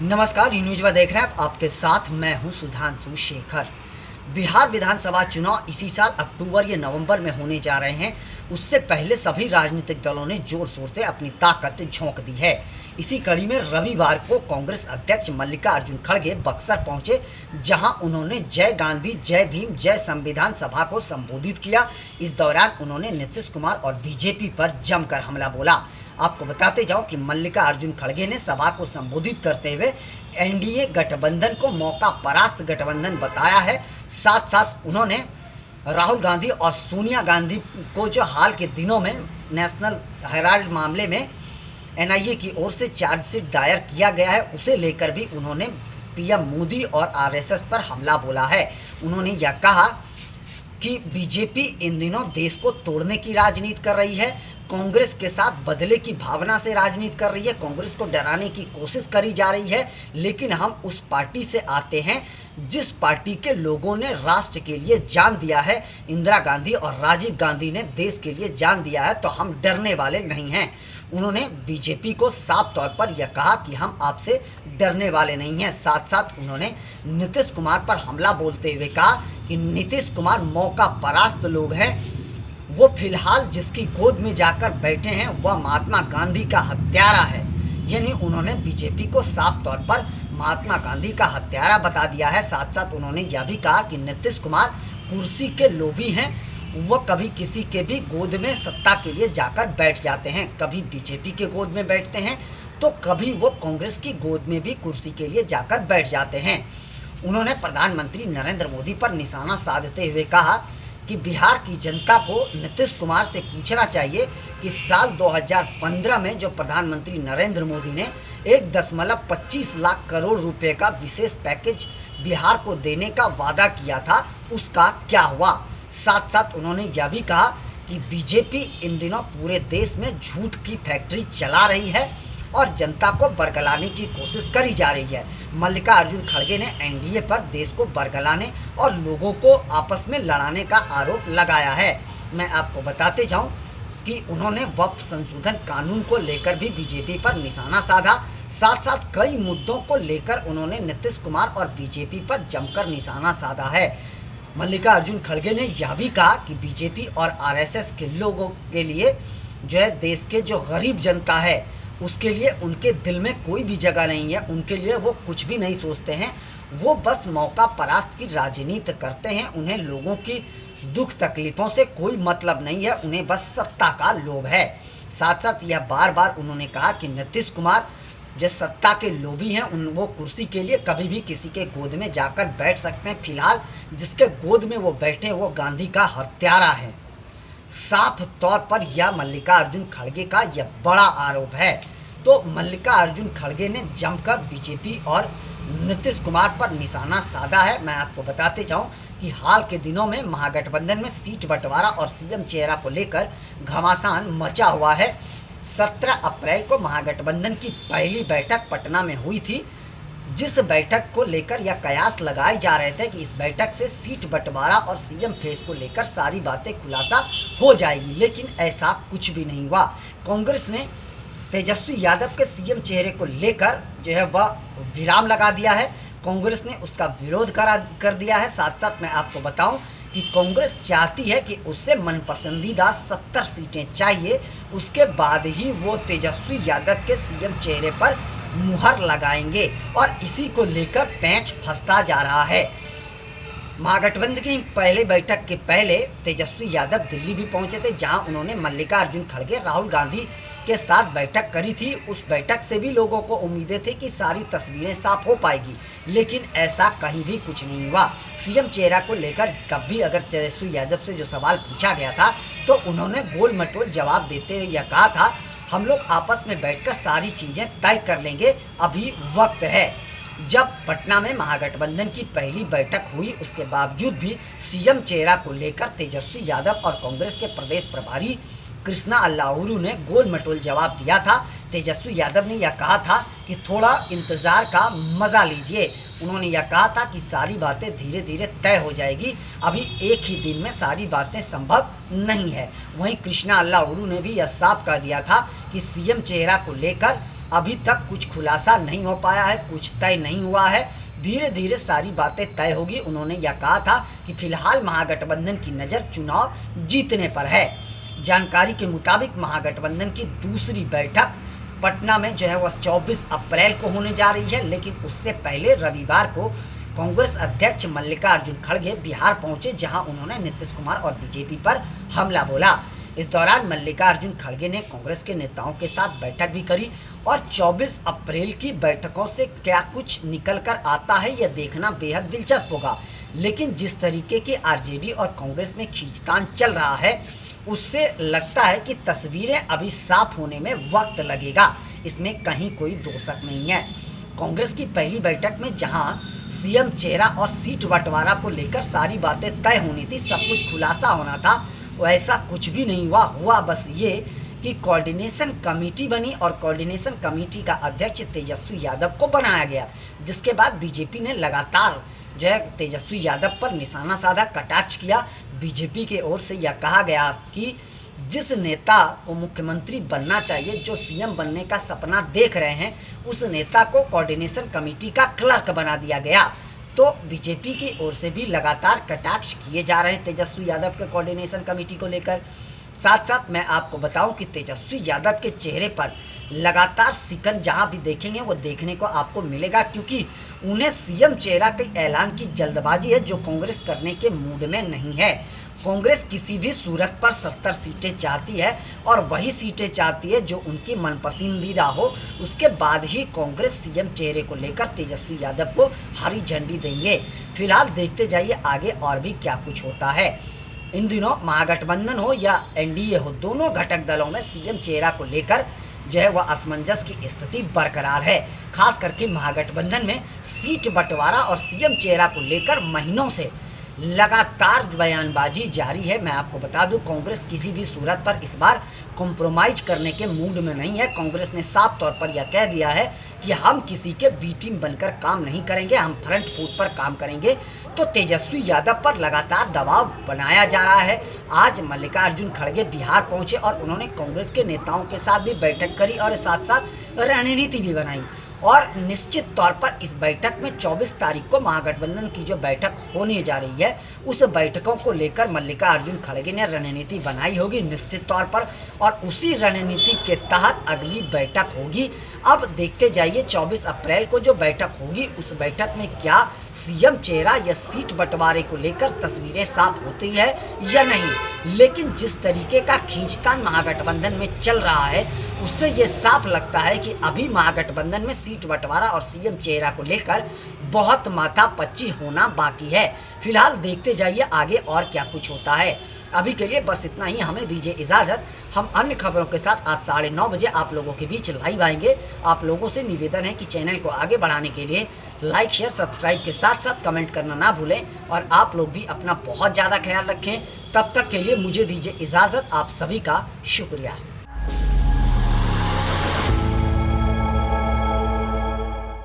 नमस्कार, न्यूज में देख रहे हैं आपके साथ मैं हूं सुधांशु शेखर। बिहार विधानसभा चुनाव इसी साल अक्टूबर या नवंबर में होने जा रहे हैं। उससे पहले सभी राजनीतिक दलों ने जोर शोर से अपनी ताकत झोंक दी है। इसी कड़ी में रविवार को कांग्रेस अध्यक्ष मल्लिकार्जुन खड़गे बक्सर पहुंचे, जहां उन्होंने जय गांधी जय भीम जय संविधान सभा को संबोधित किया। इस दौरान उन्होंने नीतीश कुमार और बीजेपी पर जमकर हमला बोला। आपको बताते जाओ कि मल्लिकार्जुन खड़गे ने सभा को संबोधित करते हुए एनडीए गठबंधन को मौका परास्त गठबंधन बताया है। साथ साथ उन्होंने राहुल गांधी और सोनिया गांधी को जो हाल के दिनों में नेशनल हेराल्ड मामले में एनआईए की ओर से चार्जशीट दायर किया गया है, उसे लेकर भी उन्होंने पीएम मोदी और आरएसएस पर हमला बोला है। उन्होंने यह कहा कि बीजेपी इन दिनों देश को तोड़ने की राजनीति कर रही है, कांग्रेस के साथ बदले की भावना से राजनीति कर रही है, कांग्रेस को डराने की कोशिश करी जा रही है। लेकिन हम उस पार्टी से आते हैं जिस पार्टी के लोगों ने राष्ट्र के लिए जान दिया है। इंदिरा गांधी और राजीव गांधी ने देश के लिए जान दिया है, तो हम डरने वाले नहीं हैं। उन्होंने बीजेपी को साफ तौर पर यह कहा कि हम आपसे डरने वाले नहीं हैं। साथ साथ उन्होंने नीतीश कुमार पर हमला बोलते हुए कहा कि नीतीश कुमार मौका परास्त लोग हैं। वो फिलहाल जिसकी गोद में जाकर बैठे हैं वह महात्मा गांधी का हत्यारा है। यानी उन्होंने बीजेपी को साफ तौर पर महात्मा गांधी का हत्यारा बता दिया है। साथ साथ उन्होंने यह भी कहा कि नीतीश कुमार कुर्सी के लोभी हैं। वह कभी किसी के भी गोद में सत्ता के लिए जाकर बैठ जाते हैं, कभी बीजेपी के गोद में बैठते हैं तो कभी वो कांग्रेस की गोद में भी कुर्सी के लिए जाकर बैठ जाते हैं। उन्होंने प्रधानमंत्री नरेंद्र मोदी पर निशाना साधते हुए कहा कि बिहार की जनता को नीतीश कुमार से पूछना चाहिए कि साल 2015 में जो प्रधानमंत्री नरेंद्र मोदी ने 1.25 लाख करोड़ रुपए का विशेष पैकेज बिहार को देने का वादा किया था, उसका क्या हुआ। साथ साथ उन्होंने यह भी कहा कि बीजेपी इन दिनों पूरे देश में झूठ की फैक्ट्री चला रही है और जनता को बरगलाने की कोशिश करी जा रही है। मल्लिकार्जुन खड़गे ने एनडीए पर देश को बरगलाने और लोगों को आपस में लड़ाने का आरोप लगाया है। मैं आपको बताते जाऊं कि उन्होंने वक्फ संशोधन कानून को लेकर भी बीजेपी पर निशाना साधा। साथ साथ कई मुद्दों को लेकर उन्होंने नीतीश कुमार और बीजेपी पर जमकर निशाना साधा है। मल्लिकार्जुन खड़गे ने यह भी कहा कि बीजेपी और आरएसएस के लोगों के लिए जो है देश के जो गरीब जनता है उसके लिए उनके दिल में कोई भी जगह नहीं है। उनके लिए वो कुछ भी नहीं सोचते हैं, वो बस मौका परास्त की राजनीति करते हैं। उन्हें लोगों की दुख तकलीफ़ों से कोई मतलब नहीं है, उन्हें बस सत्ता का लोभ है। साथ साथ यह बार बार उन्होंने कहा कि नीतीश कुमार जो सत्ता के लोभी हैं वो कुर्सी के लिए कभी भी किसी के गोद में जाकर बैठ सकते हैं। फिलहाल जिसके गोद में वो बैठे वो गांधी का हत्यारा है। साफ तौर पर यह मल्लिकार्जुन खड़गे का यह बड़ा आरोप है। तो मल्लिकार्जुन खड़गे ने जमकर बीजेपी और नीतीश कुमार पर निशाना साधा है। मैं आपको बताते जाऊं कि हाल के दिनों में महागठबंधन में सीट बंटवारा और सीएम चेहरा को लेकर घमासान मचा हुआ है। 17 अप्रैल को महागठबंधन की पहली बैठक पटना में हुई थी, जिस बैठक को लेकर यह कयास लगाए जा रहे थे कि इस बैठक से सीट बंटवारा और सीएम फेस को लेकर सारी बातें खुलासा हो जाएगी, लेकिन ऐसा कुछ भी नहीं हुआ। कांग्रेस ने तेजस्वी यादव के सीएम चेहरे को लेकर जो है वह विराम लगा दिया है। कांग्रेस ने उसका विरोध कर दिया है। साथ साथ मैं आपको बताऊं कि कांग्रेस चाहती है कि उससे मनपसंदीदा 70 सीटें चाहिए, उसके बाद ही वो तेजस्वी यादव के सीएम चेहरे पर मुहर लगाएंगे और इसी को लेकर पैंच फंसता जा रहा है। महागठबंधन की पहले बैठक के पहले तेजस्वी यादव दिल्ली भी पहुंचे थे, जहां उन्होंने मल्लिकार्जुन खड़गे राहुल गांधी के साथ बैठक करी थी। उस बैठक से भी लोगों को उम्मीदें थी कि सारी तस्वीरें साफ हो पाएगी, लेकिन ऐसा कहीं भी कुछ नहीं हुआ। सीएम चेहरा को लेकर तब भी अगर तेजस्वी यादव से जो सवाल पूछा गया था तो उन्होंने गोल मटोल जवाब देते हुए यह कहा था, हम लोग आपस में बैठकर सारी चीज़ें तय कर लेंगे, अभी वक्त है। जब पटना में महागठबंधन की पहली बैठक हुई उसके बावजूद भी सीएम चेहरा को लेकर तेजस्वी यादव और कांग्रेस के प्रदेश प्रभारी कृष्णा अल्लाउरू ने गोल मटोल जवाब दिया था। तेजस्वी यादव ने यह कहा था कि थोड़ा इंतज़ार का मज़ा लीजिए। उन्होंने यह कहा था कि सारी बातें धीरे धीरे तय हो जाएगी, अभी एक ही दिन में सारी बातें संभव नहीं है। वहीं कृष्णा अल्लाउरू ने भी यह साफ कर दिया था कि सीएम चेहरा को लेकर अभी तक कुछ खुलासा नहीं हो पाया है, कुछ तय नहीं हुआ है। धीरे धीरे सारी बातें तय होगी। उन्होंने यह कहा था कि फिलहाल महागठबंधन की नज़र चुनाव जीतने पर है। जानकारी के मुताबिक महागठबंधन की दूसरी बैठक पटना में जो है वह 24 अप्रैल को होने जा रही है, लेकिन उससे पहले रविवार को कांग्रेस अध्यक्ष मल्लिकार्जुन खड़गे बिहार पहुंचे, जहां उन्होंने नीतीश कुमार और बीजेपी पर हमला बोला। इस दौरान मल्लिकार्जुन खड़गे ने कांग्रेस के नेताओं के साथ बैठक भी करी और 24 अप्रैल की बैठकों से क्या कुछ निकल कर आता है यह देखना बेहद दिलचस्प होगा। लेकिन जिस तरीके की आरजेडी और कांग्रेस में खींचतान चल रहा है, उससे लगता है कि तस्वीरें अभी साफ होने में वक्त लगेगा। इसमें कहीं कोई दो शक नहीं है। कांग्रेस की पहली बैठक में जहां सीएम चेहरा और सीट बंटवारा को लेकर सारी बातें तय होनी थी, सब कुछ खुलासा होना था, वैसा कुछ भी नहीं हुआ। हुआ बस ये कि कोऑर्डिनेशन कमेटी बनी और कोऑर्डिनेशन कमेटी का अध्यक्ष तेजस्वी यादव को बनाया गया, जिसके बाद बीजेपी ने लगातार जो है तेजस्वी यादव पर निशाना साधा, कटाक्ष किया। बीजेपी के ओर से यह कहा गया कि जिस नेता को मुख्यमंत्री बनना चाहिए, जो सीएम बनने का सपना देख रहे हैं, उस नेता को कोऑर्डिनेशन कमेटी का क्लर्क बना दिया गया। तो बीजेपी की ओर से भी लगातार कटाक्ष किए जा रहे हैं तेजस्वी यादव के कोऑर्डिनेशन कमेटी को लेकर। साथ साथ मैं आपको बताऊं कि तेजस्वी यादव के चेहरे पर लगातार सिकन जहां भी देखेंगे वो देखने को आपको मिलेगा, क्योंकि उन्हें सीएम चेहरा के ऐलान की जल्दबाजी है, जो कांग्रेस करने के मूड में नहीं है। कांग्रेस किसी भी सूरत पर 70 सीटें चाहती है और वही सीटें चाहती है जो उनकी मनपसंदीदा हो। उसके बाद ही कांग्रेस सीएम चेहरे को लेकर तेजस्वी यादव को हरी झंडी देंगे। फिलहाल देखते जाइए आगे और भी क्या कुछ होता है। इन दिनों महागठबंधन हो या एनडीए हो, दोनों घटक दलों में सीएम चेहरा को लेकर जो है वह असमंजस की स्थिति बरकरार है। खास करके महागठबंधन में सीट बंटवारा और सीएम चेहरा को लेकर महीनों से लगातार बयानबाजी जारी है। मैं आपको बता दूं, कांग्रेस किसी भी सूरत पर इस बार कॉम्प्रोमाइज करने के मूड में नहीं है। कांग्रेस ने साफ तौर पर यह कह दिया है कि हम किसी के बी टीम बनकर काम नहीं करेंगे, हम फ्रंट फुट पर काम करेंगे। तो तेजस्वी यादव पर लगातार दबाव बनाया जा रहा है। आज मल्लिकार्जुन खड़गे बिहार पहुंचे और उन्होंने कांग्रेस के नेताओं के साथ भी बैठक करी और साथ साथ रणनीति भी बनाई। और निश्चित तौर पर इस बैठक में 24 तारीख को महागठबंधन की जो बैठक होने जा रही है, उस बैठकों को लेकर मल्लिकार्जुन खड़गे ने रणनीति बनाई होगी निश्चित तौर पर, और उसी रणनीति के तहत अगली बैठक होगी। अब देखते जाइए 24 अप्रैल को जो बैठक होगी, उस बैठक में क्या सीएम चेहरा या सीट बंटवारे को लेकर तस्वीरें साफ होती है या नहीं। लेकिन जिस तरीके का खींचतान महागठबंधन में चल रहा है, उससे ये साफ लगता है कि अभी महागठबंधन में सीट बंटवारा और सीएम चेहरा को लेकर बहुत माथापच्ची होना बाकी है। फिलहाल देखते जाइए आगे और क्या कुछ होता है। अभी के लिए बस इतना ही, हमें दीजिए इजाज़त। हम अन्य खबरों के साथ आज 9:30 बजे आप लोगों के बीच लाइव आएंगे। आप लोगों से निवेदन है कि चैनल को आगे बढ़ाने के लिए लाइक शेयर सब्सक्राइब के साथ साथ कमेंट करना ना भूलें, और आप लोग भी अपना बहुत ज़्यादा ख्याल रखें। तब तक के लिए मुझे दीजिए इजाज़त। आप सभी का शुक्रिया।